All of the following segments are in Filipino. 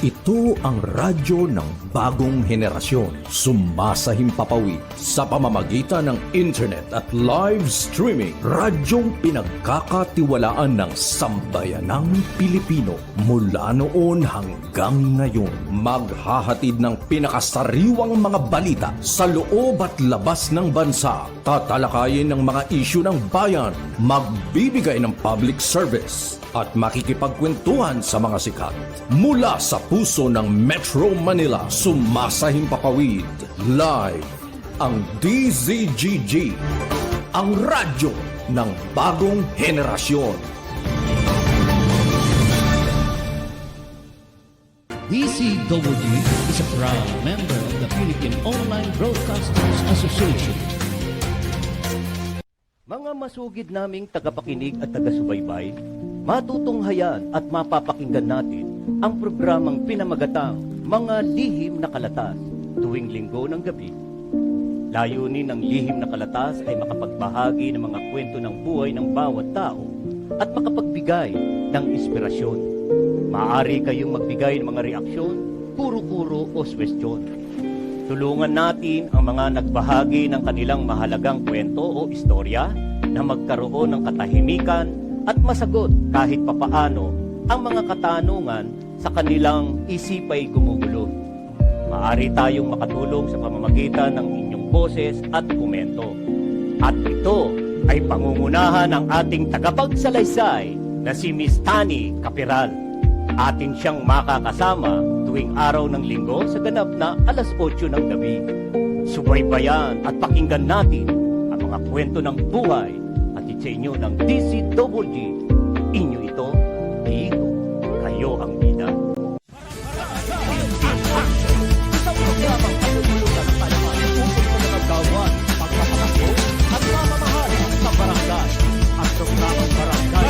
Ito ang radyo ng bagong henerasyon. Sumasahimpapawid sa pamamagitan ng internet at live streaming. Radyong pinagkakatiwalaan ng sambayanang Pilipino. Mula noon hanggang ngayon, maghahatid ng pinakasariwang mga balita sa loob at labas ng bansa. Tatalakayin ng mga isyu ng bayan. Magbibigay ng public service at makikipagkwentuhan sa mga sikat. Mula sa puso ng Metro Manila, sumasahimpapawid live ang DZGG, ang radyo ng bagong henerasyon. DZGG is a proud member of the Philippine Online Broadcasters Association. Mga masugid naming tagapakinig at taga-subaybay, matutunghayan at mapapakinggan natin ang programang pinamagatang Mga Lihim na Kalatas tuwing linggo ng gabi. Layunin ng Lihim na Kalatas ay makapagbahagi ng mga kwento ng buhay ng bawat tao at makapagbigay ng inspirasyon. Maaari kayong magbigay ng mga reaksyon, kuro-kuro o suwestyon. Tulungan natin ang mga nagbahagi ng kanilang mahalagang kwento o istorya na magkaroon ng katahimikan at masagot kahit papaano ang mga katanungan sa kanilang isipay gumugulo. Maaari tayong makatulong sa pamamagitan ng inyong boses at komento. At ito ay pangungunahan ng ating tagapagsalaysay na si Miss Tani Capiral. Atin siyang makakasama tuwing araw ng linggo sa ganap na 8:00 ng gabi. Subaybayan at pakinggan natin ang mga kwento ng buhay at sa inyo ng DZGG. Inyo ito, dito, kayo ang bida. Isang programang pagtutulungan sa talipan ukol sa mga gawan, pagpapakaso at mamamahal sa barangay. Ang programang barangay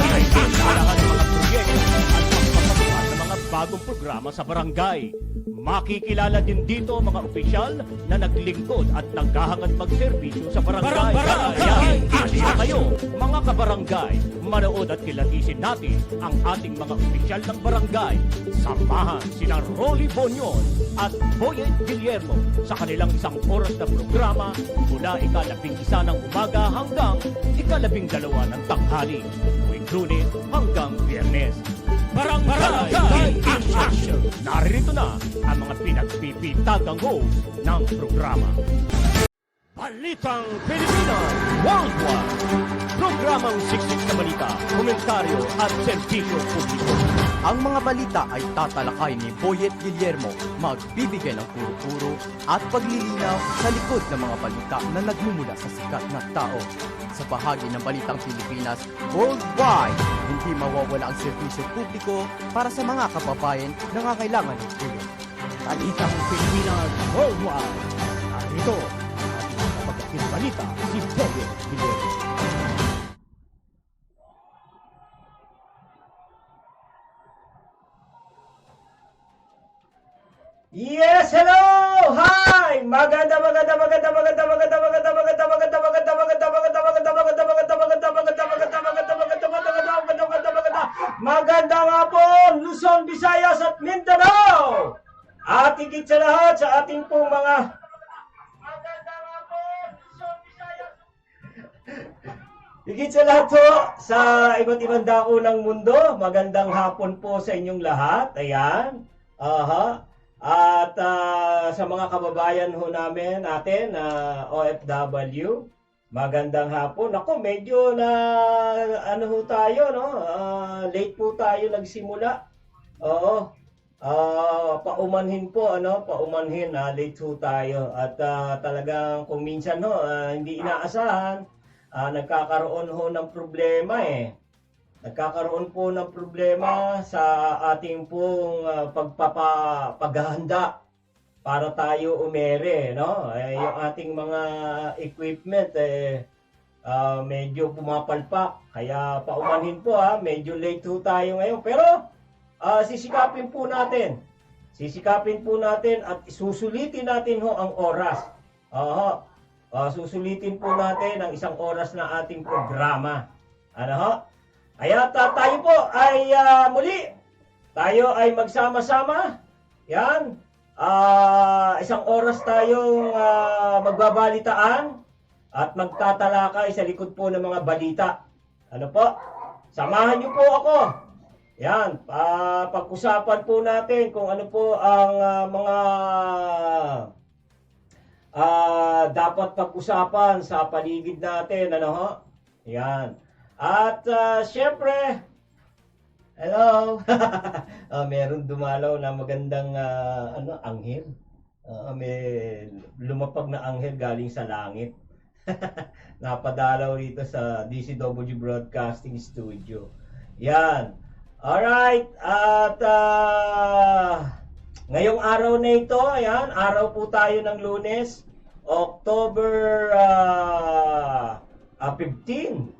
ay pinarahan ng mga proyekto at pagpapatukan ng mga bagong programa sa barangay. Makikilala din dito mga opisyal na naglingkod at naghahangad magserbisyo sa barangay. Kaya, halina kayo, mga kabarangay, manood at kilatisin natin ang ating mga opisyal ng barangay. Samahan sina Rolly Bonyon at Boyet Guillermo sa kanilang 1 oras na programa mula 11:00 ng umaga hanggang 12:00 ng tanghali, tuwing Lunes hanggang Biyernes. Barangay in Action! Narito na ang mga pinagpipitagang host ng programa. Balitang Pilipinas Worldwide! Programang siksik na balita, komentaryo at serbisyo publiko. Ang mga balita ay tatalakay ni Boyet Guillermo, magbibigay ng puro-puro at paglilinaw sa likod ng mga balita na nagmumula sa sikat na tao. Sa bahagi ng Balitang Pilipinas Worldwide, hindi mawawala ang serbisyo publiko para sa mga kababayan na nangangailangan ng tulong. Balitang Pilipinas Worldwide. Narito ang kapagkakin balita si Boyet Guillermo. Yes, hello! Hi! Maganda nga po, Luzon, Visayas at Mindanao! At higit sa lahat sa ating pong mga higit sa lahat po sa iba't ibang dako ng mundo, magandang hapon po sa inyong lahat. Ayan. At sa mga kababayan ho natin, OFW, magandang hapon. Ako, medyo na ano ho tayo, no? Late po tayo nagsimula. Oo. Paumanhin po, paumanhin, late ho tayo. At talagang kung minsan hindi inaasahan, nagkakaroon ho ng problema Nagkakaroon po ng problema sa ating pong paghahanda para tayo umere, no? Yung ating mga equipment medyo pumapalpak. Kaya paumanhin po medyo late ho tayo ngayon. Pero sisikapin po natin. Sisikapin po natin at susulitin natin ho ang oras. Susulitin po natin ang 1 oras na ating programa. Kaya tayo po ay muli tayo ay magsama-sama. Yan. Isang oras tayong magbabalitaan at magtatalakay sa likod po ng mga balita. Ano po? Samahan niyo po ako. Yan. Pag-usapan po natin kung ano po ang mga dapat pag-usapan sa paligid natin. Ano ho? Yan. At syempre, hello. Meron dumalaw na magandang anghel. May lumapag na anghel galing sa langit. Napadalaw rito sa DCW Broadcasting Studio. Yan. Alright. At ngayong araw na ito, ayan, araw po tayo ng Lunes, October 16.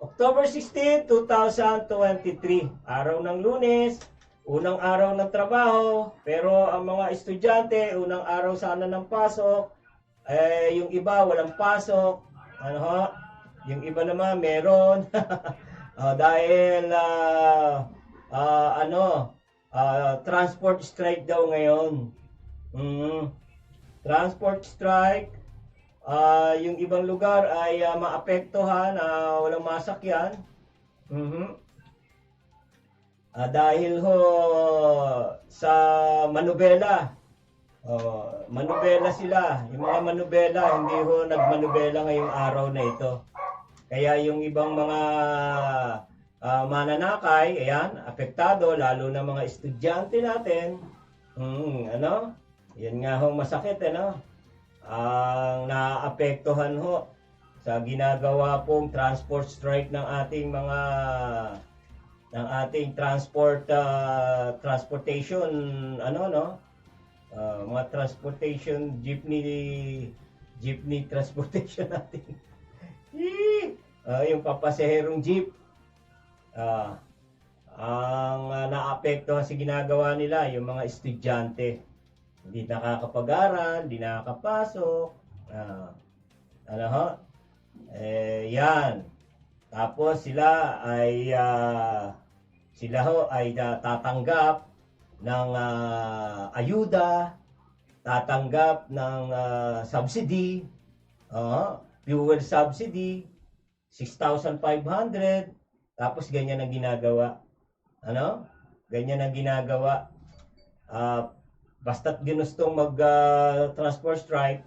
October 16, 2023. Araw ng Lunes, unang araw ng trabaho, pero ang mga estudyante, unang araw sana ng pasok, yung iba walang pasok, ano ho? Yung iba naman meron. Dahil transport strike daw ngayon. Transport strike. Yung ibang lugar ay maapektuhan, walang masakyan. Dahil ho sa manubela. Manubela sila. Yung mga manubela, hindi ho nagmanubela ngayong araw na ito. Kaya yung ibang mga mananakay, ayan, apektado, lalo na mga estudyante natin. Yan nga ho masakit, ano? Ang naapektuhan ho sa ginagawa pong transport strike ng ating transportation mga transportation jeepney transportation natin. Yung papasaherong jeep ang naapektuhan sa ginagawa nila yung mga estudyante. Hindi nakakapag-aral, hindi nakakapasok. Yan. Tapos sila ay tatanggap ng ayuda, tatanggap ng subsidy, fuel subsidy, 6,500. Tapos ganyan ang ginagawa. Ganyan ang ginagawa. Basta't ginustong mag-transport strike,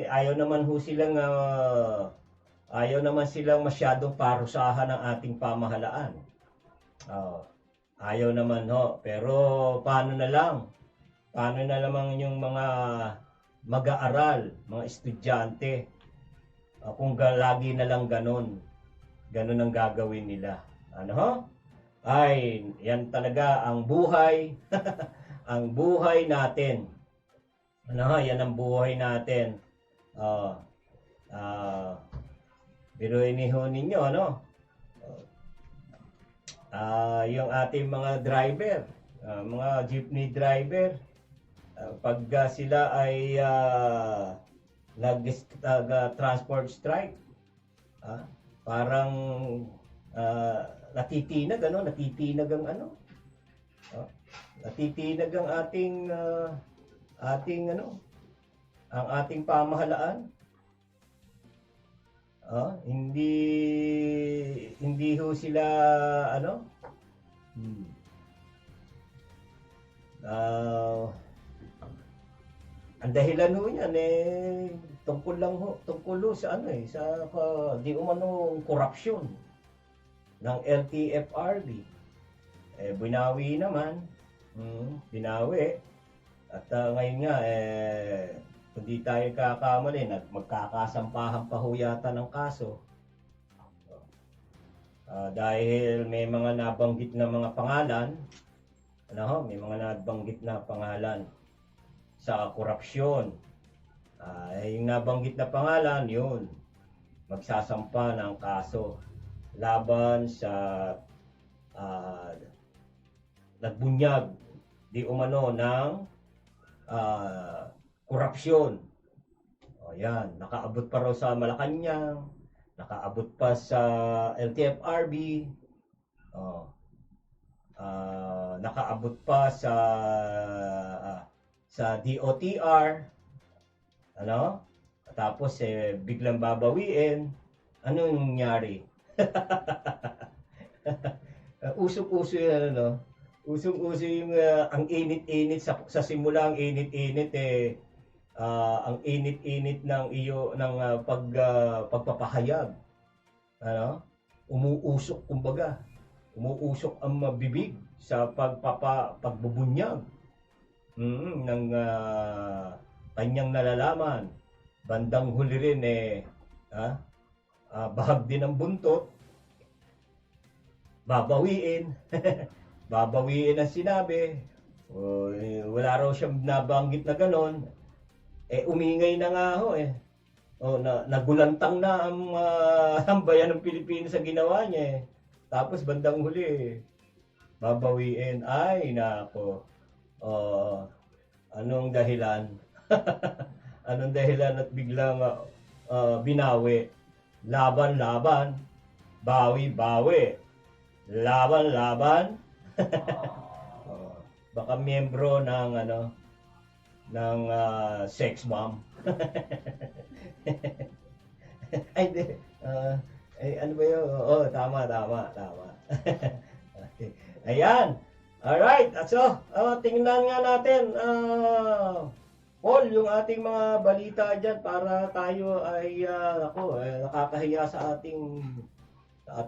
ayaw naman silang masyadong parusahan ng ating pamahalaan. Ayaw naman ho. Pero paano na lamang yung mga mag-aaral, mga estudyante, kung lagi na lang ganun ang gagawin nila. Ay, yan talaga ang buhay. Ang buhay natin. Yan ang buhay natin. Biruin ho ninyo, yung ating mga driver, mga jeepney driver, pag sila ay nag-transport strike, parang natitinag ang natitinag ang ating pamahalaan. Hindi ho sila ang dahilan ho niyan tungkol ho sa di umano korupsyon ng LTFRB. Binawi naman. Binawi. At ngayon nga, kung di tayo kakamali, magkakasampahan pa ho yata ng kaso. Dahil may mga nabanggit na mga pangalan, may mga nabanggit na pangalan sa korupsyon. Yung nabanggit na pangalan, yun, magsasampa ng kaso laban sa nagbunyag di umano ng korupsyon. Yan, nakaabot pa raw sa Malacanang, nakaabot pa sa LTFRB, Oh. Nakaabot pa sa DOTR, ano? Tapos biglang babawiin. Ano yung nangyari? Usok-uso yan, ano? Usong-uso yung ang init-init sa simula, ang init-init ang init-init ng pagpapahayag. Ano? Umuusok kumbaga. Umuusok ang bibig sa pagbubunyag ng kanyang nalalaman. Bandang huli rin bahag din ang buntot. Babawiin. Babawiin ang sinabi. Wala raw siyang nabanggit na ganon. Umingay na nga ho nagulantang na ang bayan ng Pilipinas sa ginawa niya. Tapos bandang huli, babawiin. Ay, nako. Anong dahilan? Anong dahilan at biglang binawi? Laban-laban. Bawi-bawi. Laban-laban. Baka miyembro ng sex bomb. Ay, di. Ano ba yun? Tama. Ayan. Alright. So, tingnan nga natin, Paul, yung ating mga balita dyan para tayo ay, nakakahiya sa ating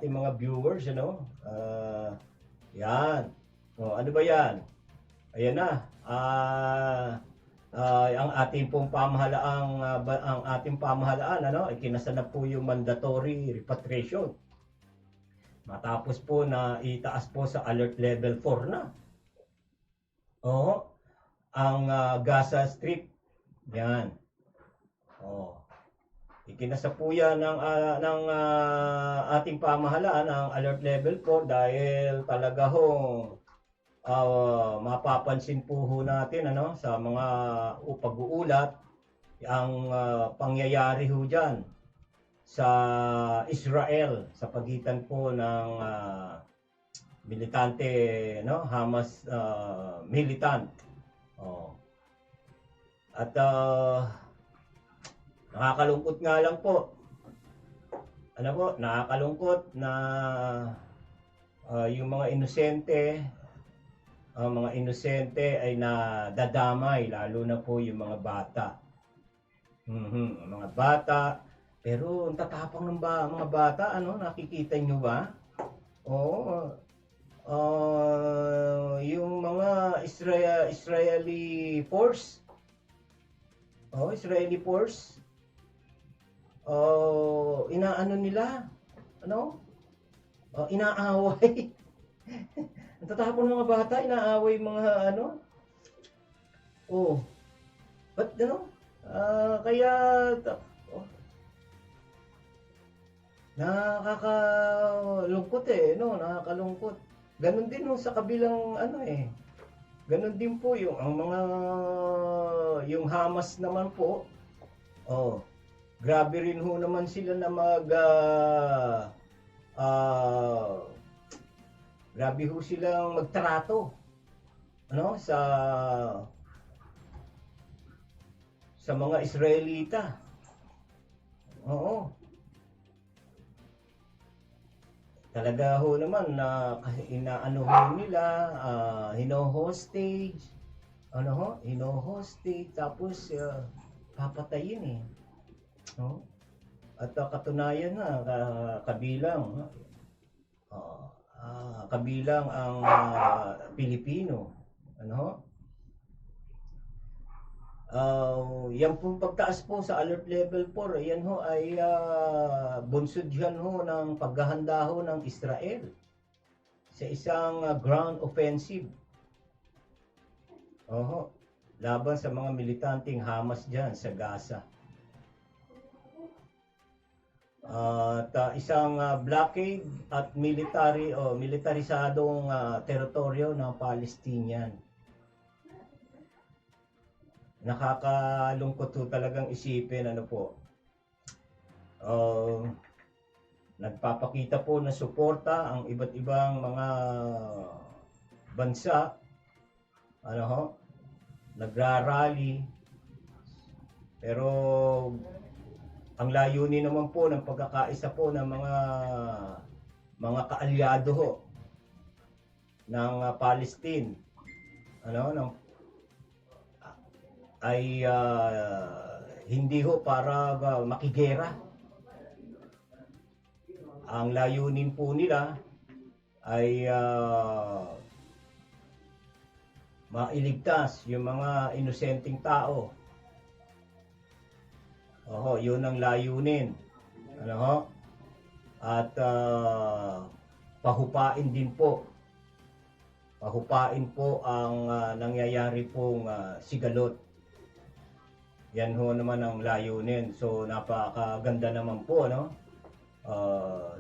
mga viewers, yan. Ano ba yan? Ayan na. Ang ating pamahalaan ikinasa na po yung mandatory repatriation. Matapos po na itaas po sa alert level 4 na. Ang Gaza Strip. Yan. Ikinasa po yan ng ating pamahalaan ang alert level 4 dahil talaga mapapansin po natin sa mga pag-uulat ang pangyayari dyan sa Israel sa pagitan po ng militante Hamas militant. At nakakalungkot nga lang po. Nakakalungkot na yung mga inosente ay nadadamay, lalo na po yung mga bata. Mga bata, pero ang tatapang ng mga bata, nakikita nyo ba? Yung mga Israeli force, inaano nila, inaaway. Ang tatapon ng mga bata, inaaway mga ba't kaya nakakalungkot nakakalungkot. Ganon din sa kabilang ganon din po yung Hamas naman po. Grabe rin naman sila na grabe silang magtrato sa mga Israelita. Talaga naman na inaano nila, hino-hostage, tapos papatayin At katunayan kabilang ang Pilipino. Yan pong pagtaas po sa alert level 4, yan ay bunsod yan ng paghahanda ng Israel sa isang ground offensive. Laban sa mga militanteng Hamas dyan sa Gaza. At isang blockade at militarisadong teritoryo ng Palestinian. Nakakalungkot talagang isipin nagpapakita po na suporta ang iba't ibang mga bansa, ano ho, nagrarally. Pero ang layunin naman po ng pagkakaisa po ng mga kaalyado ho ng Palestine, ano, ay hindi ho para makigera. Ang layunin po nila ay mailigtas yung mga inosenteng tao. Oho, yun ang layunin. Ano ho? At pahupain din po. Pahupain po ang nangyayari pong sigalot. Yan ho naman ang layunin. So napakaganda naman po, no?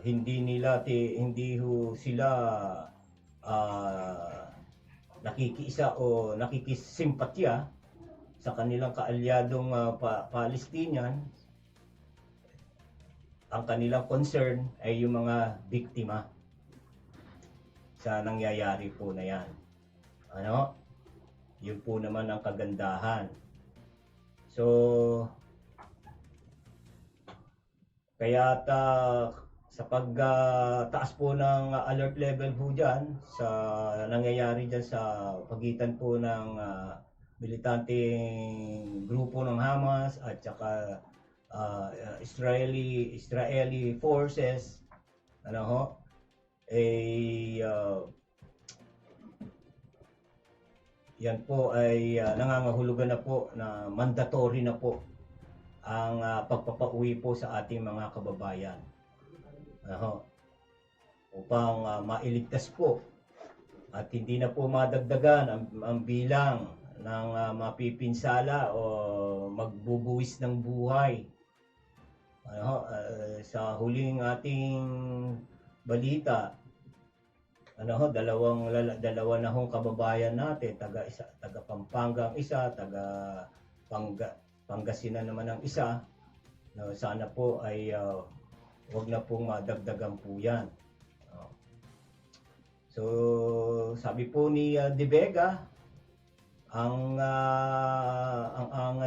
Hindi ho sila nakikiisa o nakikisimpatya sa kanilang kaalyadong Palestinian. Ang kanilang concern ay yung mga biktima sa nangyayari po na yan. Ano? Yun po naman ang kagandahan. So, kaya sa pagtaas po ng alert level po dyan, sa nangyayari dyan sa pagitan po ng militanteng grupo ng Hamas at saka Israeli forces, ano ho, yan po ay nangangahulugan na po na mandatory na po ang pagpapauwi po sa ating mga kababayan, ano, upang mailigtas po at hindi na po madagdagan ang bilang ng mapipinsala o magbubuwis ng buhay. Ano, sa huling ating balita, ano, dalawa na hong kababayan natin, taga Pampanga ang isa, taga Pangasinan naman ang isa. No, sana po ay wag na pong madagdagan po yan. So, sabi po ni De Vega, ang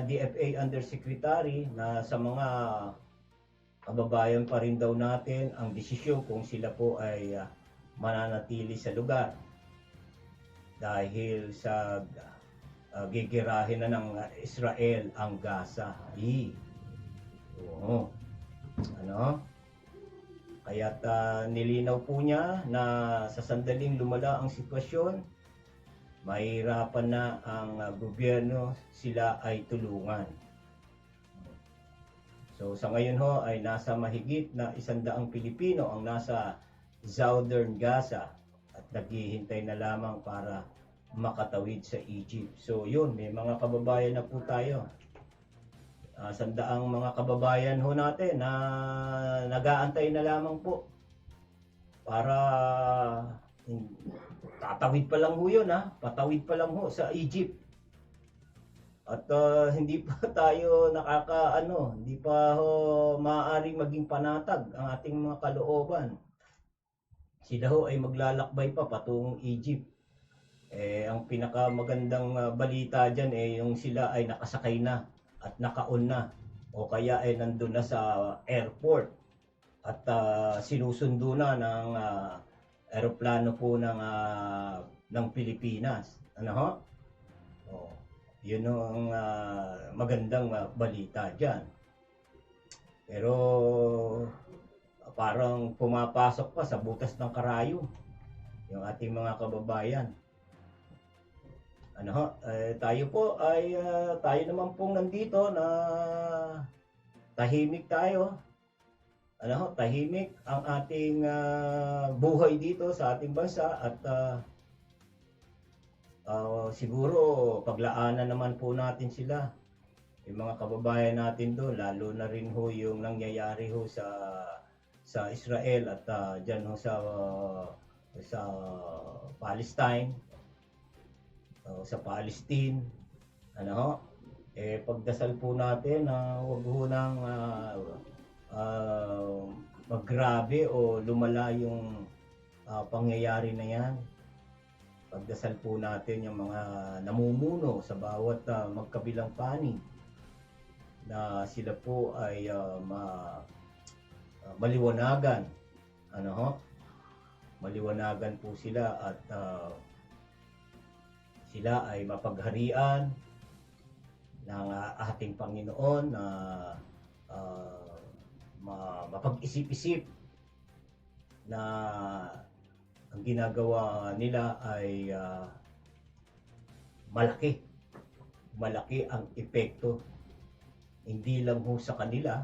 DFA Undersecretary, na sa mga kababayan pa rin daw natin ang desisyon kung sila po ay mananatili sa lugar dahil sa gigirahin na ng Israel ang Gaza. Oo. Ano? Kaya't nilinaw po niya na sa sandaling lumala ang sitwasyon, mahirapan na ang gobyerno sila ay tulungan. So sa ngayon ho ay nasa mahigit na 100 Pilipino ang nasa Southern Gaza at naghihintay na lamang para makatawid sa Egypt. So yun, may mga kababayan na po tayo. 100 mga kababayan ho natin na nag-aantay na lamang po para tatawid pa lang ho yun, patawid pa lang ho sa Egypt. At hindi pa tayo hindi pa ho maaaring maging panatag ang ating mga kalooban. Sila ho ay maglalakbay pa patungong Egypt. Ang pinakamagandang balita dyan yung sila ay nakasakay na at nakaon na o kaya ay nandun na sa airport at sinusundo na ng eroplano po ng Pilipinas. Ano ho? Yun ang magandang balita dyan. Pero parang pumapasok pa sa butas ng karayom yung ating mga kababayan. Ano ho? Tayo po ay tayo naman pong nandito na tahimik tayo. Ano ho? Tahimik ang ating buhay dito sa ating bansa at siguro paglaanan naman po natin sila, yung mga kababayan natin doon, lalo na rin ho yung nangyayari ho sa Israel at dyan ho sa Palestine, sa Palestine. Ano ho? Pagdasal po natin na huwag ho nang maggrabe o lumala yung pangyayari na yan. Pagdasal po natin yung mga namumuno sa bawat magkabilang panig na sila po ay maliwanagan. Ano ho? Maliwanagan po sila at sila ay mapagharian ng ating Panginoon na mapag-isip-isip na ang ginagawa nila ay malaki. Malaki ang epekto. Hindi lang ho sa kanila,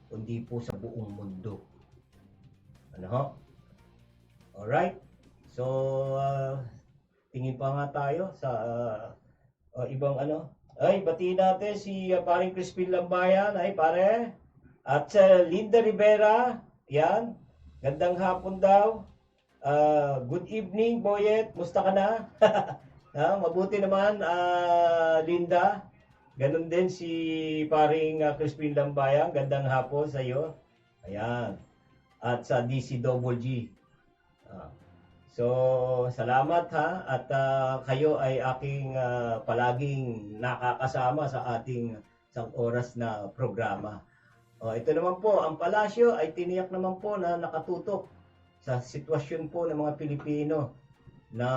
kundi po sa buong mundo. Ano ho? Alright? So, tingin pa nga tayo sa ibang ano. Ay, batiin natin si paring Crispin Lambayan. Ay, pare. At Linda Rivera. Yan. Gandang hapon daw. Good evening, Boyet. Musta ka na? Mabuti naman, Linda. Ganon din si paring Crispin Lambayan. Gandang hapon sa iyo. Ayan. At sa DCWG. So, salamat ha. At kayo ay aking palaging nakakasama sa ating isang oras na programa. Ito naman po, ang palasyo ay tiniyak naman po na nakatutok sa sitwasyon po ng mga Pilipino na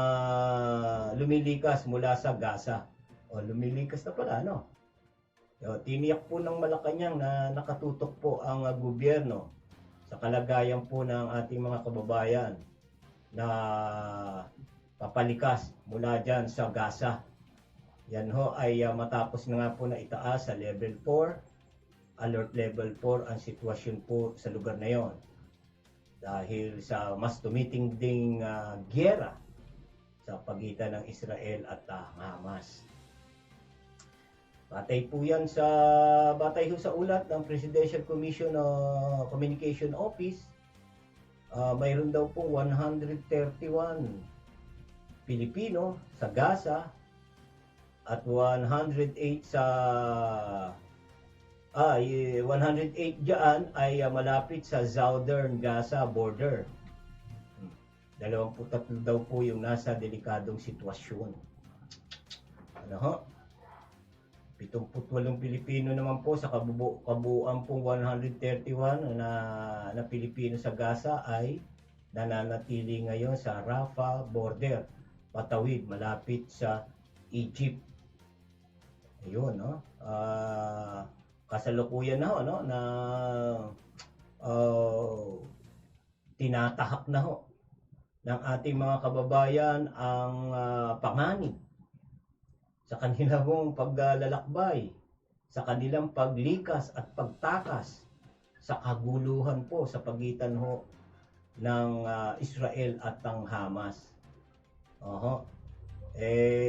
lumilikas mula sa Gaza. Lumilikas na pala, no? Tiniyak po ng Malacanang na nakatutok po ang gobyerno sa kalagayan po ng ating mga kababayan na papalikas mula dyan sa Gaza. Yan ho ay matapos na nga po na itaas sa level 4, alert level 4 ang sitwasyon po sa lugar na yon. Dahil sa mas tumitinding gyera sa pagitan ng Israel at Hamas. Batay po yan batay ho sa ulat ng Presidential Commission Communication Office. Mayroon daw po 131 Pilipino sa Gaza at 108 dyan ay malapit sa Southern Gaza border. 23 daw po yung nasa delikadong sitwasyon. Ano ho? 78 Pilipino naman po sa kabuuan pong 131 na Pilipino sa Gaza ay nananatili ngayon sa Rafah border, patawid malapit sa Egypt. Ayun, no? Kasalukuyan na ho, no? Na tinatahak na ho ng ating mga kababayan ang panganib sa kanilang paglalakbay, sa kanilang paglikas at pagtakas sa kaguluhan po sa pagitan ho ng Israel at ng Hamas.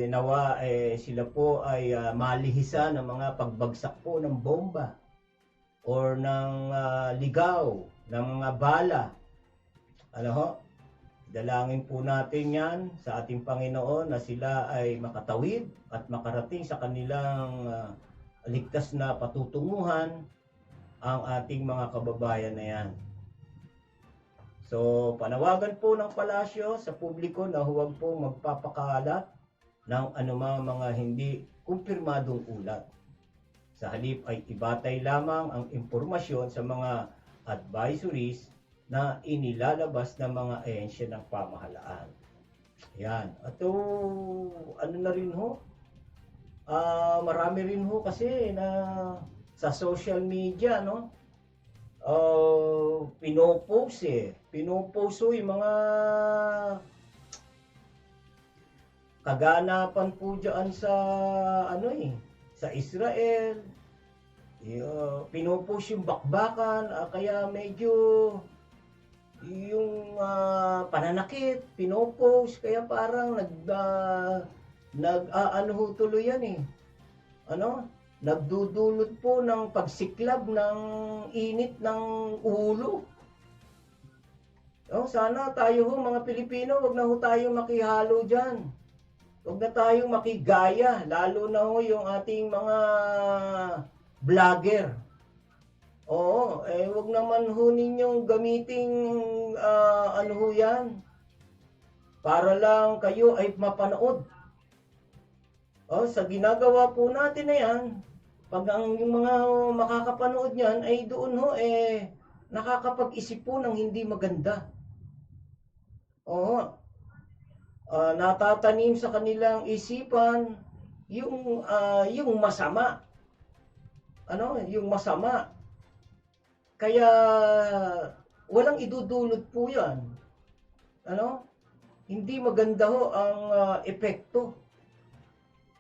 Nawa sila po ay malihisan ng mga pagbagsak po ng bomba or ng ligaw ng mga bala. Ano ho? Dalangin po natin yan sa ating Panginoon na sila ay makatawid at makarating sa kanilang ligtas na patutunguhan ang ating mga kababayan na yan. So, panawagan po ng palasyo sa publiko na huwag po magpapakalat ng anumang mga hindi kumpirmadong ulat. Sa halip ay ibatay lamang ang impormasyon sa mga advisories na inilalabas ng mga ahensya ng pamahalaan. Yan. At ano na rin ho? Marami rin ho kasi na sa social media, no? Pinopost yung mga kaganapan po dyan sa sa Israel. Pinopost yung bakbakan, kaya medyo yung pananakit, pinopost, kaya parang tuloy yan nagdudulot po ng pagsiklab ng init ng ulo. Sana tayo ho mga Pilipino, wag na ho tayong makihalo dyan. Wag na tayong makigaya, lalo na ho yung ating mga vlogger. Oo, wag naman ho ninyong gamiting ano ho yan, para lang kayo ay mapanood. Sa ginagawa po natin na yan, pag yung mga makakapanood niyan ay doon ho, nakakapag-isip po ng hindi maganda. Oo, natatanim sa kanilang isipan yung masama. Yung masama. Kaya walang idudulot po 'yan. Hindi maganda ho ang epekto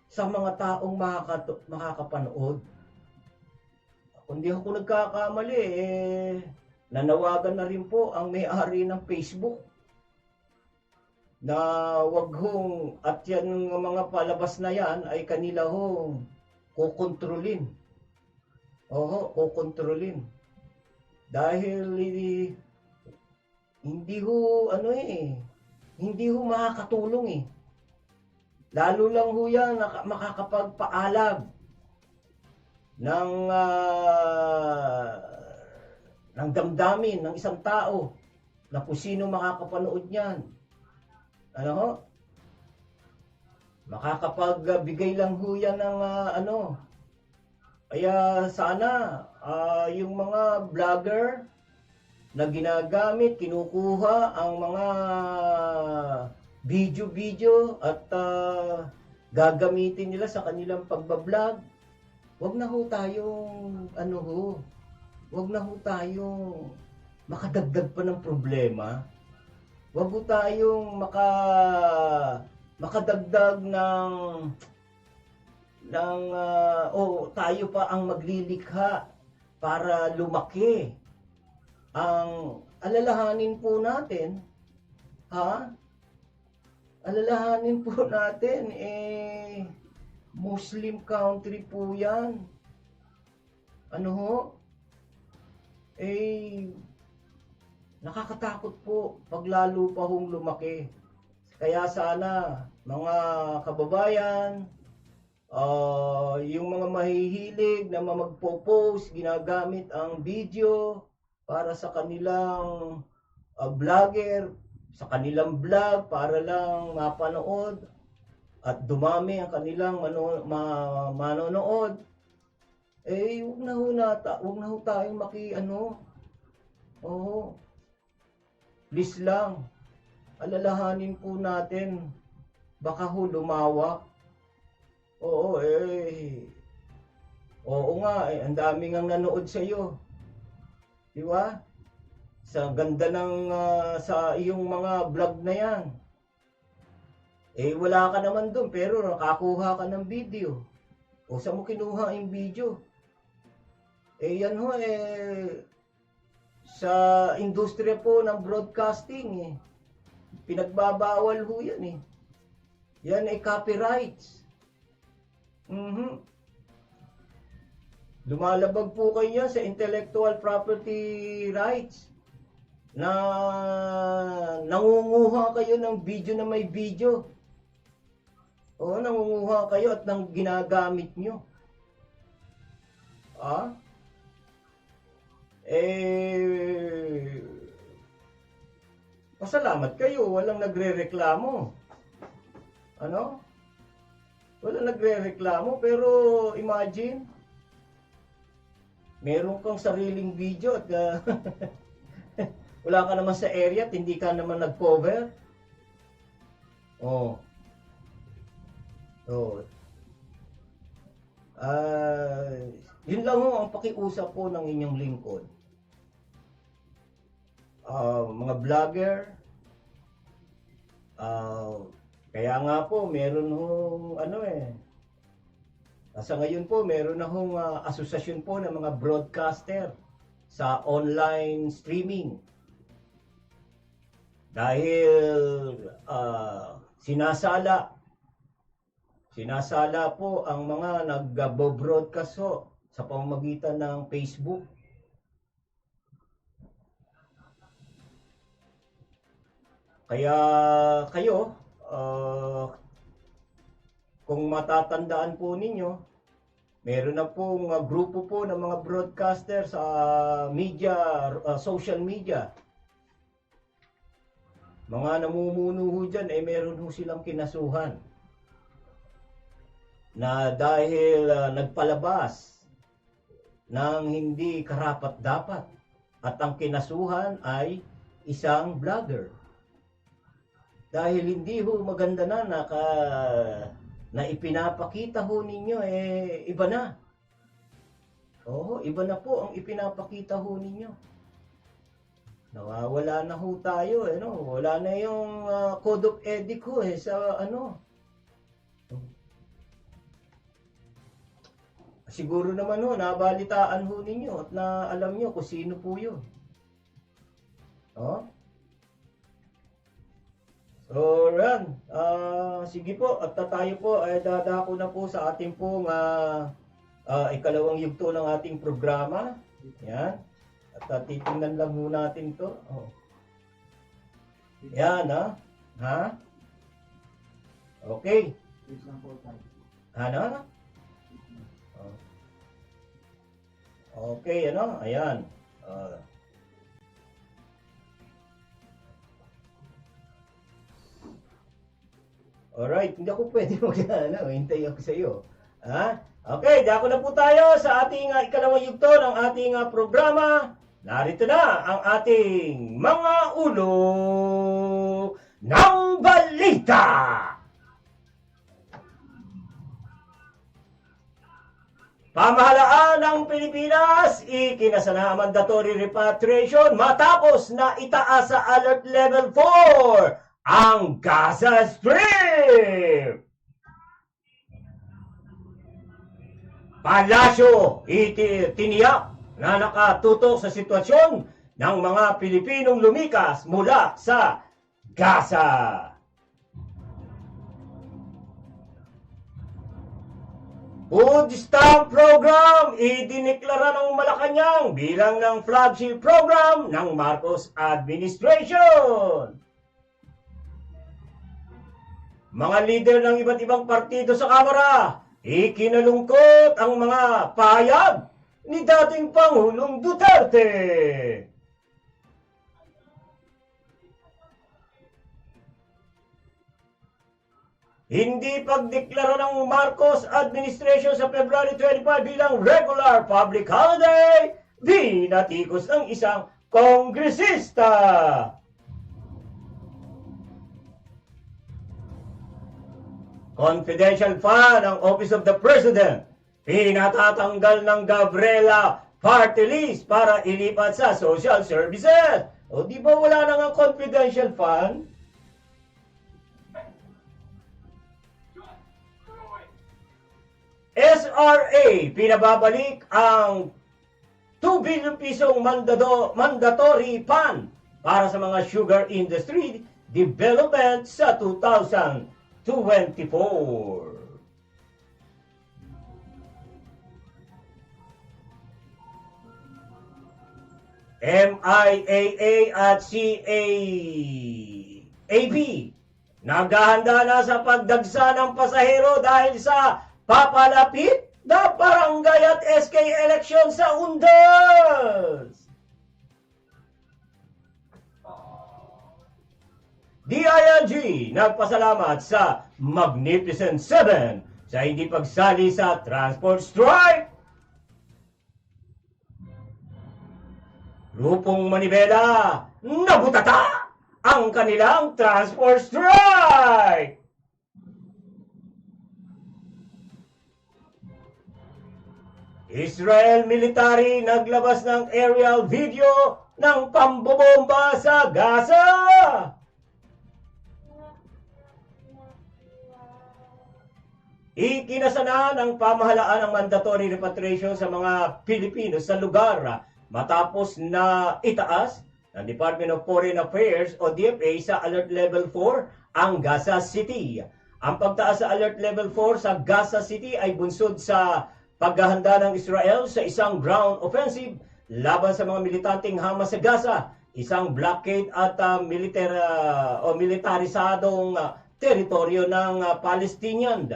sa mga taong makakapanood. Kung di ako nagkakamali, nanawagan na rin po ang may-ari ng Facebook na wag hong, at yan ng mga palabas na yan ay kanila hong kukontrolin. Kukontrolin. Dahil hindi ho hindi ho makakatulong. Lalo lang ho yan makakapagpaalam ng damdamin ng isang tao na kung sino makakapanood niyan. Makakapagbigay lang ho yan ng Kaya sana yung mga vlogger na ginagamit, kinukuha ang mga video at gagamitin nila sa kanilang pagbablog, wag na ho tayong wag na ho tayong makadagdag pa ng problema. Wag ho tayong makadagdag tayo pa ang maglilikha para lumaki. Ang alalahanin po natin, alalahanin po natin, Muslim country po yan. Nakakatakot po pag lalo pa hong lumaki. Kaya sana, mga kababayan, yung mga mahihilig na magpo-post, ginagamit ang video para sa kanilang vlogger, sa kanilang vlog para lang mapanood at dumami ang kanilang manonood, wag na ho tayong please lang, alalahanin po natin, baka ho lumawak. Oo nga, ang dami ngang nanood sa iyo. Di ba? Sa ganda ng sa iyong mga vlog na yan. Wala ka naman doon pero nakakuha ka ng video. Saan mo kinuha yung video? Yan ho sa industriya po ng broadcasting pinagbabawal ho yan Yan ay copyrights. Lumalabag po kayo sa intellectual property rights na nangunguha kayo ng video na may video. Nangunguha kayo at nang ginagamit nyo. Pasalamat kayo, walang nagrereklamo. Walang nagrereklamo, pero imagine, meron kang sariling video at wala ka naman sa area at hindi ka naman nag-cover. Yun lang ho ang pakiusap po ng inyong lingkod. Mga vlogger, kaya nga po meron hong sa ngayon po meron na hong asosasyon po ng mga broadcaster sa online streaming. Dahil sinasala po ang mga nag-broadcast sa pamamagitan ng Facebook. Kaya kayo, kung matatandaan po ninyo, Meron na pong grupo po ng mga broadcaster sa media, social media. Mga namumuno ho dyan, meron ho silang kinasuhan na dahil nagpalabas ng hindi karapat-dapat at ang kinasuhan ay isang vlogger. Dahil hindi ho maganda na ipinapakita ho ninyo, iba na. Oo, iba na po ang ipinapakita ho ninyo. Nawawala na ho tayo, wala na yung code of ethic ho sa Siguro naman ho, nabalitaan ho ninyo at na alam nyo kung sino po yun. Oh? So, yan. Sige po, at tayo po ay dadako na po sa ating pong ikalawang yugto ng ating programa. Yan. At titingnan lang ho natin to. Oh. Yan, ha? Okay. Ano? Okay, Ayan. Alright, hindi ako pwede hintay ako sa iyo. Ha? Okay, dako na po tayo sa ating ikalawang yugto ng ating programa. Narito na ang ating mga ulo ng balita. Pamahalaan ng Pilipinas, ikinasana ang mandatory repatriation matapos na itaas sa Alert Level 4 ang Gaza Strip. Palasyo, tiniyak na nakatutok sa sitwasyon ng mga Pilipinong lumikas mula sa Gaza. Food Stamp Program, idiniklara ng Malacanang bilang ng flagship program ng Marcos Administration. Mga leader ng iba't ibang partido sa Kamara, ikinalungkot ang mga pahayag ni dating Pangulong Duterte. Hindi pagdeklara ng Marcos Administration sa February 25 bilang regular public holiday, binatikos ng isang kongresista. Confidential fund ng Office of the President, pinatatanggal ng Gabriela party list para ilipat sa social services. O di ba wala nang ang confidential fund? SRA, pinababalik ang 2 billion pisong mandatory fund para sa mga sugar industry development sa 2024. MIAA at CAAB naghahanda na sa pagdagsa ng pasahero dahil sa papalapit na barangay at SK election sa Undas. DILG nagpasalamat sa Magnificent Seven sa hindi pagsali sa transport strike. Grupong Manibela nabutata ang kanilang transport strike. Israel military naglabas ng aerial video ng pambobomba sa Gaza. Ikinasana ng pamahalaan ang mandatory repatriation sa mga Pilipino sa lugar matapos na itaas ng Department of Foreign Affairs o DFA sa Alert Level 4 ang Gaza City. Ang pagtaas sa Alert Level 4 sa Gaza City ay bunsod sa paghahanda ng Israel sa isang ground offensive laban sa mga militanteng Hamas sa Gaza, isang blockade at militarisadong teritoryo ng Palestinian.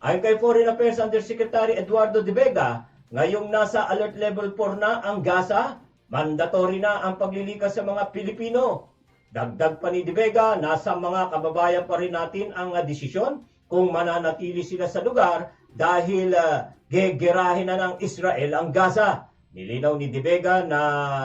Ayon kay Foreign Affairs Undersecretary Eduardo De Vega, ngayong nasa alert level 4 na ang Gaza, mandatory na ang paglilikas sa mga Pilipino. Dagdag pa ni De Vega, nasa mga kababayan pa rin natin ang desisyon kung mananatili sila sa lugar dahil gegerahin na ng Israel ang Gaza. Nilinaw ni De Vega na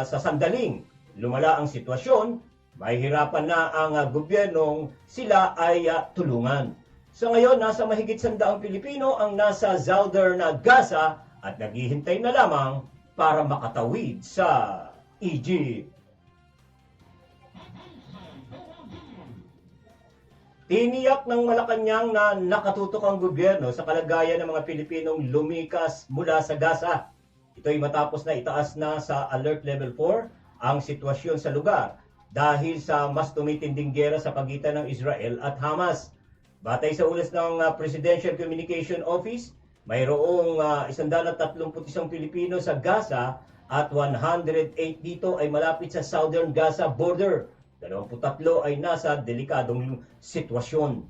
sa sandaling lumala ang sitwasyon, mahihirapan na ang gobyernong sila ay tulungan. Sa ngayon, nasa mahigit 100 Pilipino ang nasa southern Gaza at naghihintay na lamang para makatawid sa Egypt. Tiniyak ng Malacanang na nakatutok ang gobyerno sa kalagayan ng mga Pilipinong lumikas mula sa Gaza. Ito ay matapos na itaas na sa alert level 4 ang sitwasyon sa lugar dahil sa mas tumitinding giyera sa pagitan ng Israel at Hamas. Batay sa ulat ng Presidential Communication Office, mayroong 131 Pilipino sa Gaza at 108 dito ay malapit sa southern Gaza border. 23 ay nasa delikadong sitwasyon.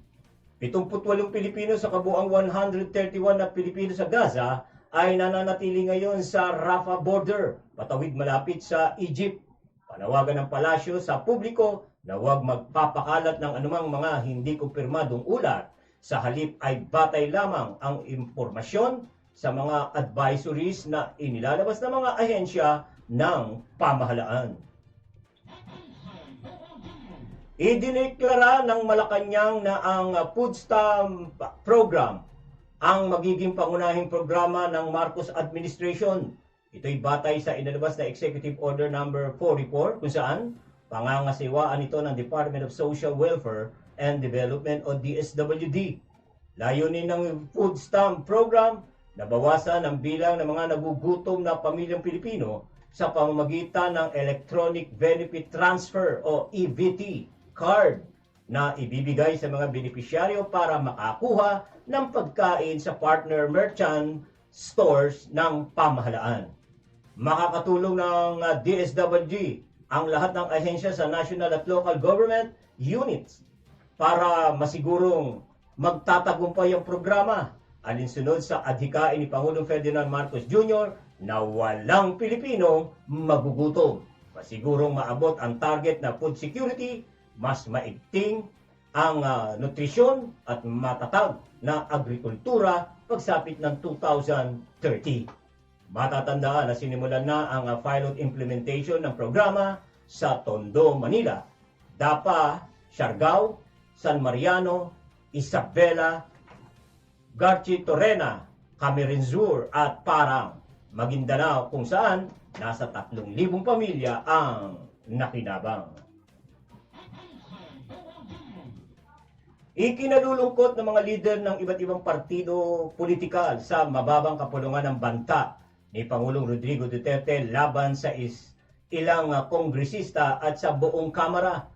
78 Pilipino sa kabuang 131 na Pilipino sa Gaza ay nananatili ngayon sa Rafah border, patawid malapit sa Egypt. Panawagan ng palasyo sa publiko na huwag magpapakalat ng anumang mga hindi kumpirmadong ulat. Sa halip ay batay lamang ang impormasyon sa mga advisories na inilalabas ng mga ahensya ng pamahalaan. Idineklara ng Malacanang na ang food stamp program ang magiging pangunahing programa ng Marcos administration. Ito'y batay sa inilabas na Executive Order number 44 kung saan pangangasiwaan ito ng Department of Social Welfare and Development o DSWD. Layunin ng food stamp program na bawasan ang bilang ng mga nagugutom na pamilyang Pilipino sa pamamagitan ng Electronic Benefit Transfer o EBT card na ibibigay sa mga benepisyaryo para makakuha ng pagkain sa partner merchant stores ng pamahalaan. Makakatulong ng DSWD ang lahat ng ahensya sa national at local government units para masigurong magtatagumpay ang programa alinsunod sa adhikain ni Pangulong Ferdinand Marcos Jr. na walang Pilipinong magugutom. Masigurong maabot ang target na food security, mas maigting ang nutrisyon at matatag na agrikultura pagsapit ng 2030. Matatandaan na sinimulan na ang pilot implementation ng programa sa Tondo, Manila, Dapa, Siargao, San Mariano, Isabela, Garchi-Torena, Camarines at Parang, Maguindanao kung saan nasa 3,000 pamilya ang nakinabang. Ikinalulungkot ng mga lider ng iba't ibang partido politikal sa mababang kapulungan ng banta ni Pangulong Rodrigo Duterte laban sa ilang kongresista at sa buong Kamara.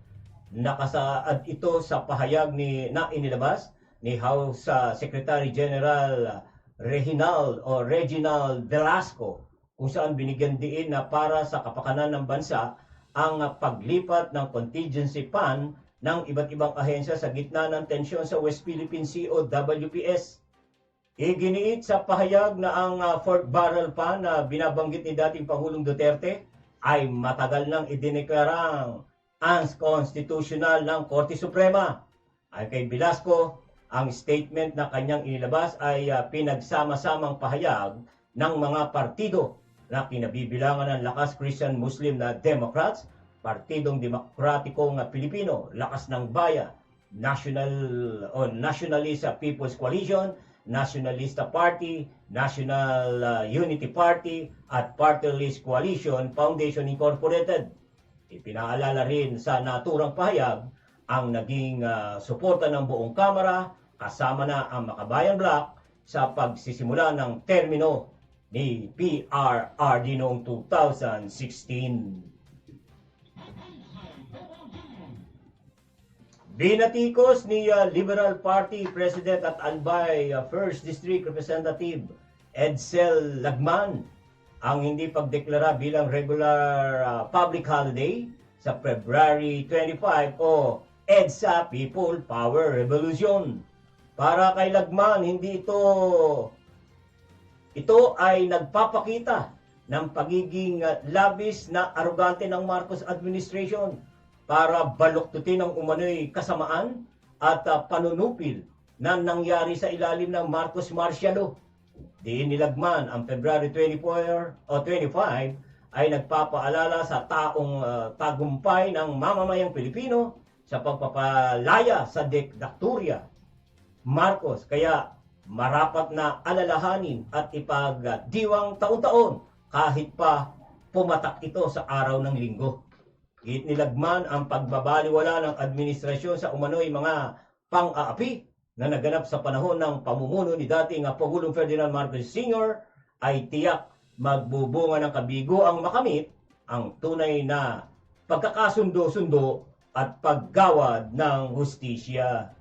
Nakasaad ito sa pahayag na inilabas ni House Secretary General Reginald Velasco kung saan binigyan diin na para sa kapakanan ng bansa ang paglipat ng contingency fund ng iba't ibang ahensya sa gitna ng tensyon sa West Philippine Sea o WPS. Iginiit sa pahayag na ang Fort Barrel Fund na binabanggit ni dating Pangulong Duterte ay matagal nang idineklarang unconstitutional ng Korte Suprema. Ay kay Velasco, ang statement na kanyang inilabas ay pinagsama-samang pahayag ng mga partido na kinabibilangan ng Lakas Christian Muslim na Democrats, Partidong Demokratikong Pilipino, Lakas ng Bayan, Nationalist People's Coalition, Nationalista Party, National Unity Party at Party List Coalition Foundation Incorporated. Ipinaalala rin sa naturang pahayag ang naging suporta ng buong Kamara kasama na ang Makabayan Bloc sa pagsisimula ng termino ni PRRD noong 2016. Binatikos ni Liberal Party President at Albay 1st District Representative Edsel Lagman ang hindi pagdeklara bilang regular public holiday sa February 25 o EDSA People Power Revolution. Para kay Lagman, hindi ito ay nagpapakita ng pagiging labis na arugante ng Marcos administration para baluktutin ang umano'y kasamaan at panunupil na nangyari sa ilalim ng Marcos Martial Law. Diin ni Lagman ang February 24 o 25 ay nagpapaalala sa taong tagumpay ng mamamayang Pilipino sa pagpapalaya sa diktatorya Marcos. Kaya marapat na alalahanin at ipagdiwang taon-taon kahit pa pumatak ito sa araw ng linggo. Giit ni Lagman ang pagbabaliwala ng administrasyon sa umano'y mga pang-aapi na naganap sa panahon ng pamumuno ni dating Pangulong Ferdinand Marcos Sr. ay tiyak magbubunga ng kabigo ang makamit ang tunay na pagkakasundo-sundo at paggawad ng hustisya.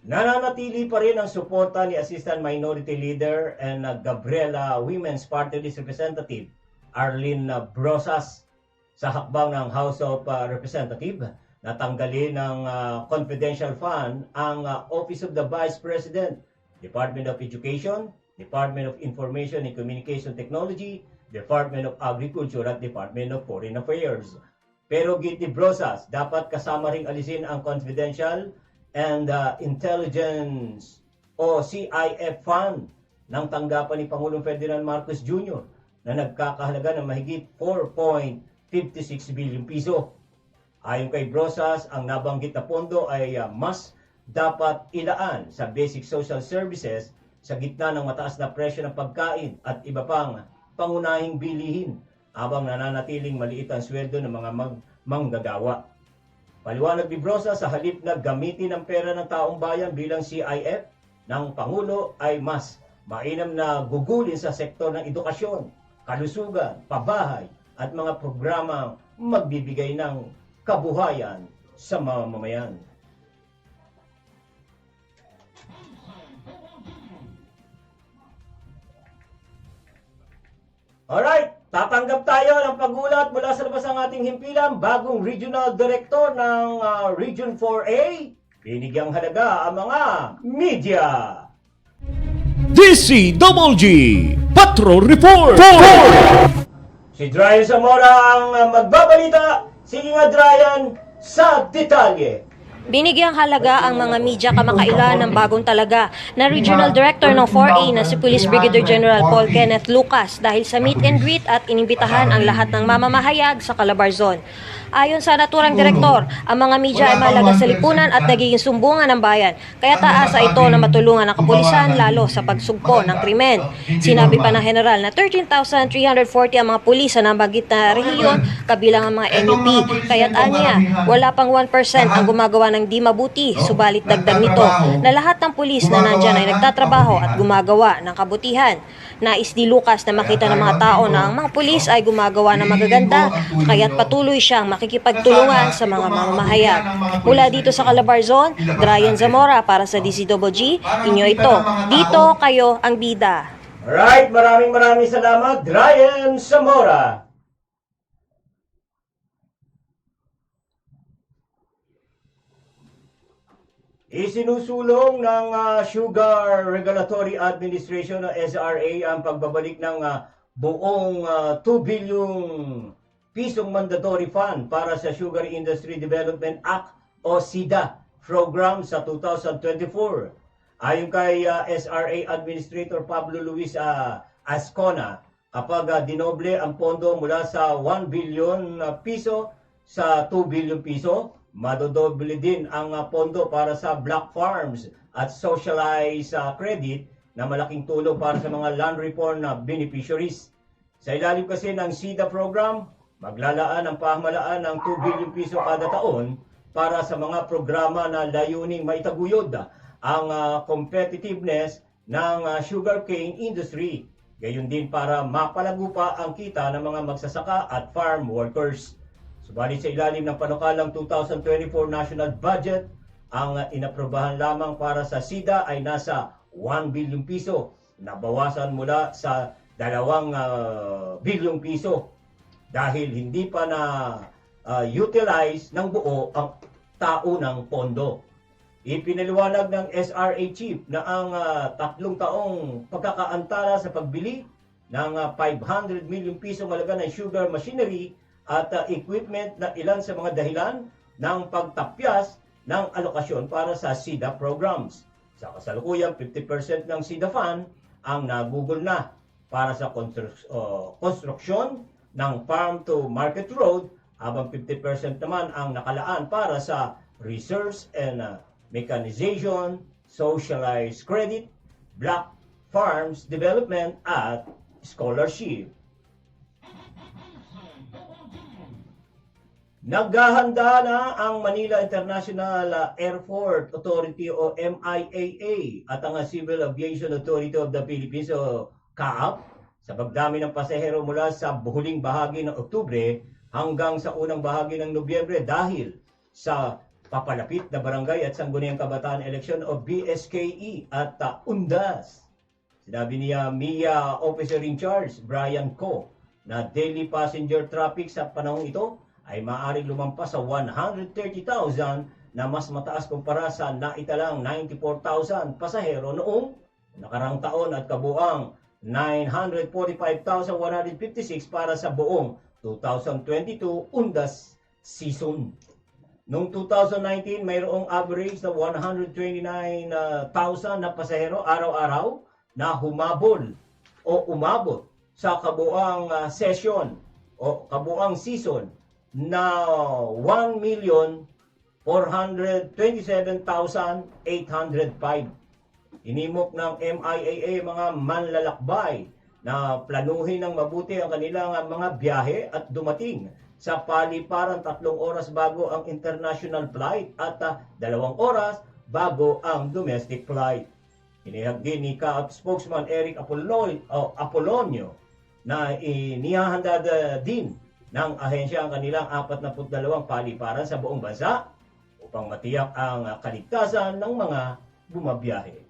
Nananatili pa rin ang suporta ni Assistant Minority Leader and Gabriela Women's Party List Representative Arlene Brosas sa hakbang ng House of Representatives na tanggalin ng confidential fund ang Office of the Vice President, Department of Education, Department of Information and Communication Technology, Department of Agriculture at Department of Foreign Affairs. Pero giit ni Brosas, dapat kasama ring alisin ang confidential and Intelligence o CIF Fund ng tanggapan ni Pangulong Ferdinand Marcos Jr. na nagkakahalaga ng mahigit 4.56 billion piso. Ayon kay Brosas, ang nabanggit na pondo ay mas dapat ilaan sa basic social services sa gitna ng mataas na presyo ng pagkain at iba pang pangunahing bilihin habang nananatiling maliit ang sweldo ng mga manggagawa. Paliwanag ni Brosas, sa halip na gamitin ang pera ng taong bayan bilang CIF ng Pangulo ay mas mainam na gugulin sa sektor ng edukasyon, kalusugan, pabahay at mga programang magbibigay ng kabuhayan sa mamamayan. Alright, tatanggap tayo ng pagulat mula sa labas ng ating himpilan. Bagong Regional Director ng Region 4A, binigyang halaga ang mga media. DCWG Patrol Report! Si Dryan Zamora ang magbabalita. Sige nga Dryan, sa detalye. Binigyang halaga ang mga media kamakailan ng bagong talaga na Regional Director ng 4A na si Police Brigadier General Paul Kenneth Lucas dahil sa meet and greet at inimbitahan ang lahat ng mamamahayag sa Calabarzon. Ayon sa naturang direktor, ang mga media ay mahalaga sa lipunan at nagiging sumbungan ng bayan, kaya taasa ito na matulungan ang kapulisan lalo sa pagsugpo ng krimen. Sinabi pa ng general na 13,340 ang mga pulis sa nabanggit na rehiyon kabilang ang mga NUP, kaya't anya, wala pang 1% ang gumagawa ng di mabuti, subalit dagdag nito na lahat ng pulis na nandyan ay nagtatrabaho at gumagawa ng kabutihan. Nais ni Lucas na makita ng mga tao na ang mga pulis ay gumagawa ng magaganda, kaya't patuloy siyang makikipagtulungan sa mga mamamahayag. Mula dito sa Calabarzon, Dryan Zamora para sa DCWG, inyo ito. Dito kayo ang bida. Alright, maraming salamat, Dryan Zamora. Isinusulong ng Sugar Regulatory Administration o SRA ang pagbabalik ng buong 2 bilyong pisong mandatory fund para sa Sugar Industry Development Act o SIDA program sa 2024. Ayon kay SRA Administrator Pablo Luis Ascona, kapag dinoble ang pondo mula sa 1 billion piso sa 2 billion piso, madodoble din ang pondo para sa black farms at socialized credit na malaking tulong para sa mga land reform na beneficiaries. Sa ilalim kasi ng SIDA program, maglalaan ang pamahalaan ng 2 billion piso kada taon para sa mga programa na layuning maitaguyod ang competitiveness ng sugarcane industry. Gayon din para mapalago pa ang kita ng mga magsasaka at farm workers. Subalit sa ilalim ng panukalang 2024 National Budget, ang inaprobahan lamang para sa SIDA ay nasa 1 billion piso, nabawasan mula sa 2 bilyong piso dahil hindi pa na utilize ng buo ang taunang pondo. Ipinaliwanag ng SRA Chief na ang 3 taong pagkakaantala sa pagbili ng 500 million piso halaga ng sugar machinery at equipment na ilan sa mga dahilan ng pagtapyas ng alokasyon para sa SIDA programs. Sa kasalukuyan, 50% ng SIDA fund ang nagugol na para sa konstruksyon ng farm to market road, habang 50% naman ang nakalaan para sa research and mechanization, socialized credit, black farms development at scholarship. Naghahanda na ang Manila International Airport Authority o MIAA at ang Civil Aviation Authority of the Philippines o CAAP sa pagdami ng pasahero mula sa huling bahagi ng Oktubre hanggang sa unang bahagi ng Nobyembre dahil sa papalapit na barangay at sangguniang kabataan eleksyon o BSKE at UNDAS. Sinabi niya MIA Officer in Charge Brian Co na daily passenger traffic sa panahong ito ay maaaring lumampas sa 130,000 na mas mataas kumpara sa naitalang 94,000 pasahero noong nakarang taon at kabuang 945,156 para sa buong 2022 UNDAS season. Noong 2019, mayroong average na 129,000 na pasahero araw-araw na humabol o umabot sa kabuang session o kabuang season na 1,427,805. Inimok ng MIAA mga manlalakbay na planuhin ng mabuti ang kanilang mga biyahe at dumating sa paliparan 3 oras bago ang international flight at 2 oras bago ang domestic flight. Inihag din ni CAAP spokesman Eric Apolonio na inihahanda din ng ahensya ang kanilang 42 paliparan sa buong bansa upang matiyak ang kaligtasan ng mga bumabiyahe.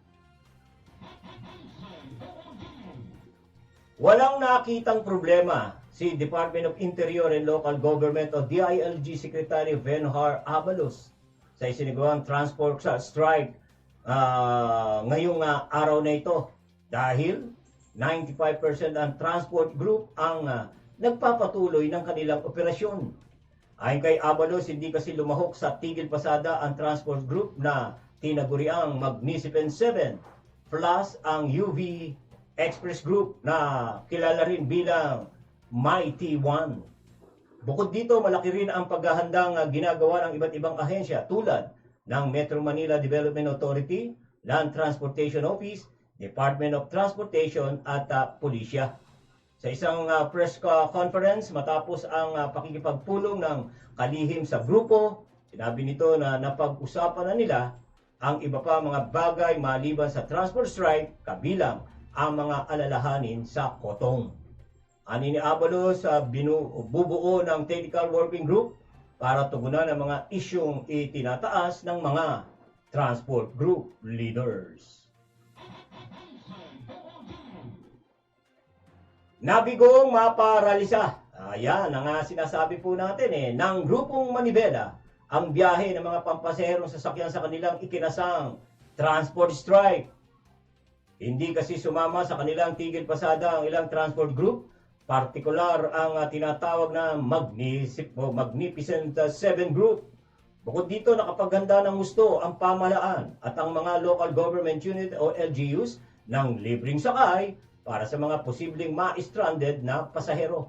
Walang nakitang problema si Department of Interior and Local Government o DILG Secretary Venhar Abalos sa isinagawang transport strike ngayong araw na ito dahil 95% ang transport group ang nagpapatuloy ng kanilang operasyon. Ayon kay Abalos, hindi kasi lumahok sa tigil pasada ang transport group na tinaguriang Magnificent 7 plus ang UV Express Group na kilala rin bilang Mighty One. Bukod dito, malaki rin ang paghahandang ginagawa ng iba't ibang ahensya tulad ng Metro Manila Development Authority, Land Transportation Office, Department of Transportation at Pulisya. Sa isang press conference matapos ang pakikipagpulong ng kalihim sa grupo, sinabi nito na napag-usapan na nila ang iba pa mga bagay maliban sa transport strike kabilang ang mga alalahanin sa Kotong. Ani ni Abalos bubuo ng technical working group para tugunan ang mga isyong itinataas ng mga transport group leaders. Nabigong maparalisa. Ayan ang sinasabi po natin ng grupong Manibela ang biyahe ng mga pampasaherong sasakyan sa kanilang ikinasang transport strike. Hindi kasi sumama sa kanilang tigil pasada ang ilang transport group, partikular ang tinatawag na Magnificent 7 Group. Bukod dito, nakapaghanda ng gusto ang pamahalaan at ang mga local government unit o LGUs ng libreng sakay para sa mga posibleng ma-stranded na pasahero.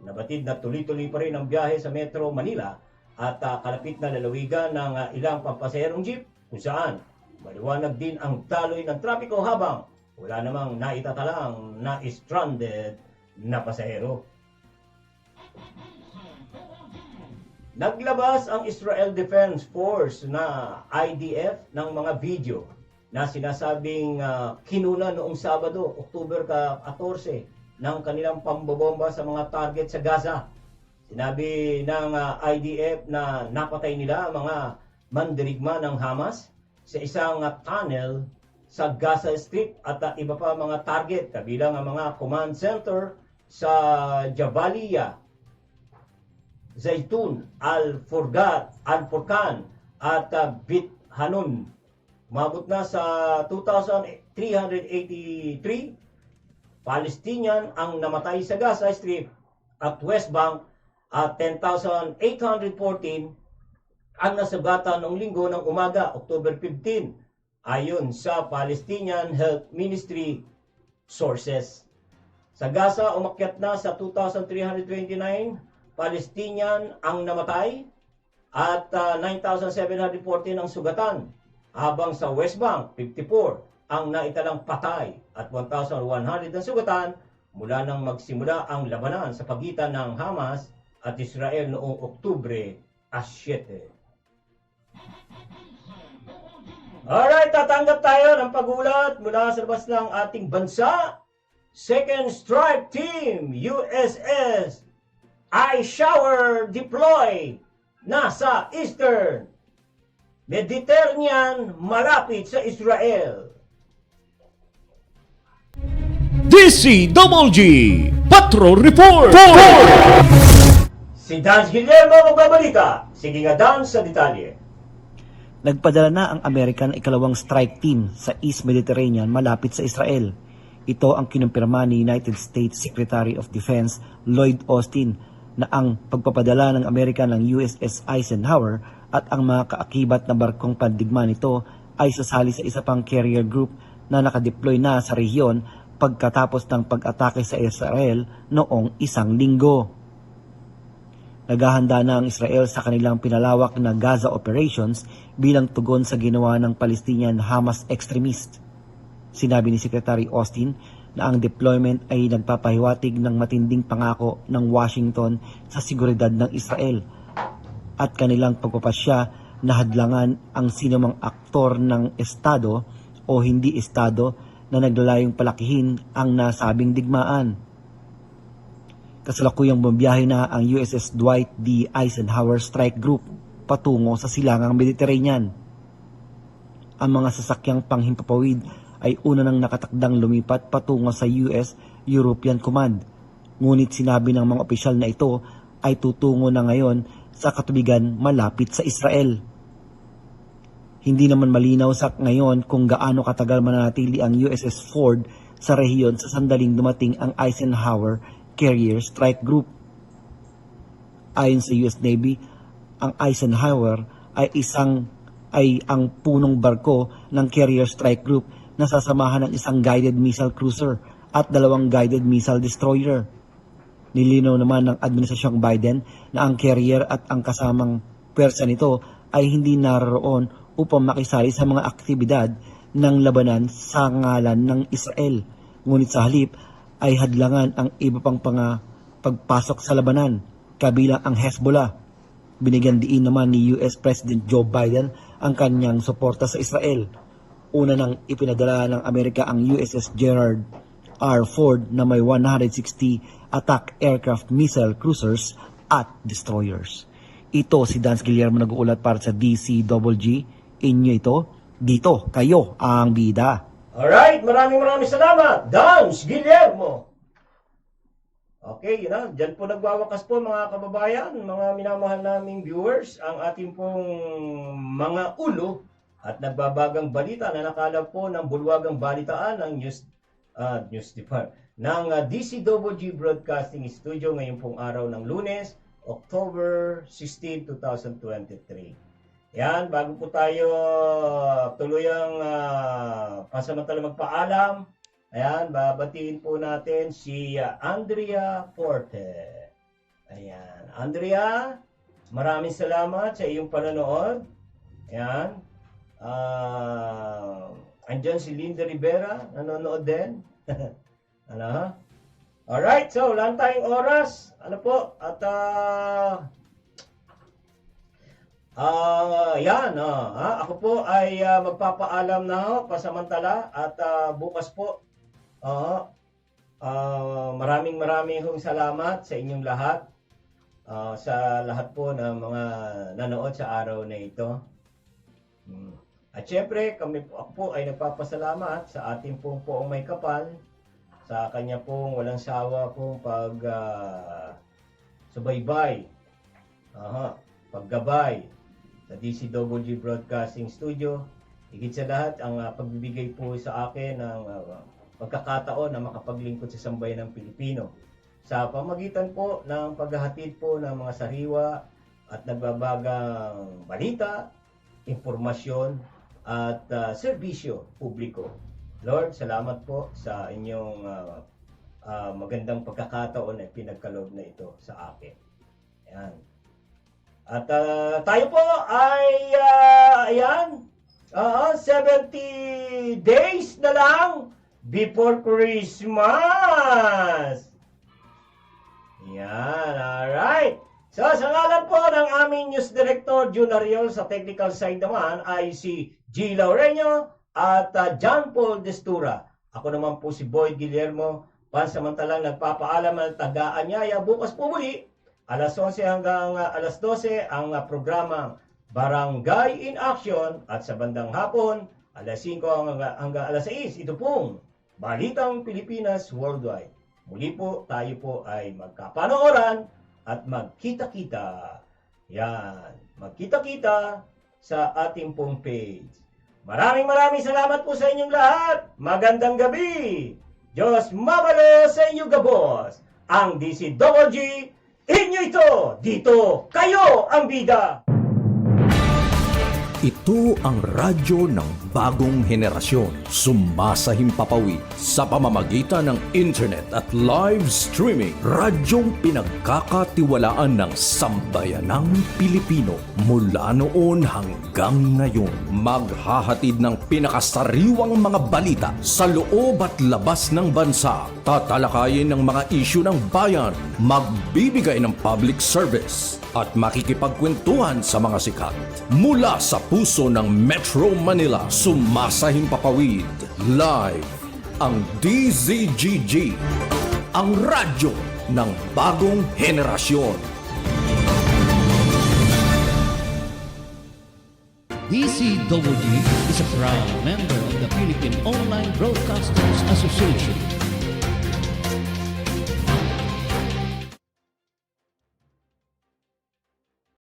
Nabatid na tuloy-tuloy pa rin ang biyahe sa Metro Manila at kalapit na lalawigan ng ilang pampasaherong jeep kung saan maliwanag din ang daloy ng trapiko habang wala namang naitatalang na stranded na pasahero. Naglabas ang Israel Defense Force na IDF ng mga video na sinasabing kinuna noong Sabado, October 14 ng kanilang pambobomba sa mga target sa Gaza. Sinabi ng IDF na napatay nila ang mga mandirigma ng Hamas sa isang tunnel sa Gaza Strip at iba pa mga target kabilang ang mga command center sa Jabalia, Zaytun, Al-Furqan at Bit Hanun. Umabot na sa 2,383 Palestinian ang namatay sa Gaza Strip at West Bank at 10,814 ang nasugatan noong linggo ng umaga, October 15, ayon sa Palestinian Health Ministry sources. Sa Gaza, umakyat na sa 2,329 Palestinian ang namatay at 9,714 ang sugatan, habang sa West Bank, 54 ang naitalang patay at 1,100 ang sugatan mula nang magsimula ang labanan sa pagitan ng Hamas at Israel noong Oktubre 7. Alright, tatanggap tayo ng pagulat mula sa labas ng ating bansa. Second Strike Team, USS Ice Shower deploy nasa Eastern Mediterranean malapit sa Israel. DCWG Patrol Report! Si Dans Guillermo magbabalita. Sige nga Dan sa detalye. Nagpadala na ang Amerika ng ikalawang strike team sa East Mediterranean malapit sa Israel. Ito ang kinumpirma ni United States Secretary of Defense Lloyd Austin na ang pagpapadala ng Amerika ng USS Eisenhower at ang mga kaakibat na barkong pandigma nito ay sasali sa isa pang carrier group na nakadeploy na sa rehiyon pagkatapos ng pag-atake sa Israel noong isang linggo. Naghahanda na ang Israel sa kanilang pinalawak na Gaza operations bilang tugon sa ginawa ng Palestinian Hamas extremist. Sinabi ni Secretary Austin na ang deployment ay nagpapahiwatig ng matinding pangako ng Washington sa seguridad ng Israel at kanilang pagpapasya na hadlangan ang sinumang aktor ng estado o hindi estado na naglalayong palakihin ang nasabing digmaan. Kasalukuyang bumiyahe na ang USS Dwight D. Eisenhower Strike Group patungo sa silangang Mediterranean. Ang mga sasakyang panghimpapawid ay una nang nakatakdang lumipat patungo sa US European Command. Ngunit sinabi ng mga opisyal na ito ay tutungo na ngayon sa katubigan malapit sa Israel. Hindi naman malinaw sa ngayon kung gaano katagal mananatili ang USS Ford sa rehiyon sa sandaling dumating ang Eisenhower Carrier Strike Group. Ayon sa US Navy, ang Eisenhower ay ang punong barko ng Carrier Strike Group na sasamahan ng isang guided missile cruiser at 2 guided missile destroyer. Nilinaw naman ng Administrasyong Biden na ang carrier at ang kasamang pwersa nito ay hindi naroon upang makisali sa mga aktibidad ng labanan sa ngalan ng Israel. Ngunit sa halip ay hadlangan ang iba pang pagpasok sa labanan, kabilang ang Hezbollah. Binigyan diin naman ni US President Joe Biden ang kanyang suporta sa Israel. Una nang ipinadala ng Amerika ang USS Gerald R. Ford na may 160 attack aircraft missile cruisers at destroyers. Ito si Dans Guillermo nag-uulat para sa DCWG. Inyo ito, dito kayo ang bida. Alright, maraming salamat, Dans Guillermo. Okay, yun na. Diyan po nagwawakas po mga kababayan, mga minamahal naming viewers, ang ating pong mga ulo at nagbabagang balita na nakala po ng bulwagang balitaan ng News Department ng DCWG Broadcasting Studio ngayong pong araw ng Lunes, October 16, 2023. Yan, bago po tayo tuluyang pansamantala magpaalam, ayan, babatiin po natin si Andrea Porte. Ayan, Andrea, maraming salamat sa iyong panonood. Ayan, andyan si Linda Rivera, nanonood din. Ano? Alright, so wala tayong oras. Ano po? At ako po ay magpapaalam na ho, pasamantala at bukas po. Maraming hong salamat sa inyong lahat. Sa lahat po ng mga nanood sa araw na ito. At syempre, ako po ay nagpapasalamat sa ating pong poong may kapal, sa kanya pong walang sawa pong subaybay, paggabay, sa DCWG Broadcasting Studio. Higit sa lahat, ang pagbibigay po sa akin ng pagkakataon na makapaglingkod sa sambayan ng Pilipino sa pamagitan po ng paghahatid po ng mga sariwa at nagbabagang balita, impormasyon at serbisyo publiko. Lord, salamat po sa inyong magandang pagkakataon na pinagkaloob na ito sa akin. Ayan. At tayo po ay 70 days na lang before Christmas. Yan, alright. So, sa ngalan po ng aming News Director, June Ariel, sa technical side naman ay si G. Laureño at John Paul Destura. Ako naman po si Boyd Guillermo, pansamantalang nagpapaalam ng taga-anyaya. Bukas po muli, alas 11 hanggang alas 12, ang programang Barangay in Action at sa bandang hapon, alas 5 hanggang alas 6, ito pong Balitang Pilipinas Worldwide. Muli po, tayo po ay magkapanooran at magkita-kita. Yan, magkita-kita sa ating pong page. Maraming salamat po sa inyong lahat. Magandang gabi. Diyos mabalo sa inyo gabos. Ang DCWG, inyo ito. Dito, kayo ang bida. Ito ang radyo ng bagong henerasyon. Sumasahimpapawid sa pamamagitan ng internet at live streaming. Radyong pinagkakatiwalaan ng sambayanang Pilipino. Mula noon hanggang ngayon, maghahatid ng pinakasariwang mga balita sa loob at labas ng bansa. Tatalakayin ng mga isyu ng bayan. Magbibigay ng public service at makikipagkwentuhan sa mga sikat. Mula sa puso ng Metro Manila, sumasahimpapawid live ang DZGG, ang radyo ng bagong henerasyon. DCWG is a proud member of the Philippine Online Broadcasters Association.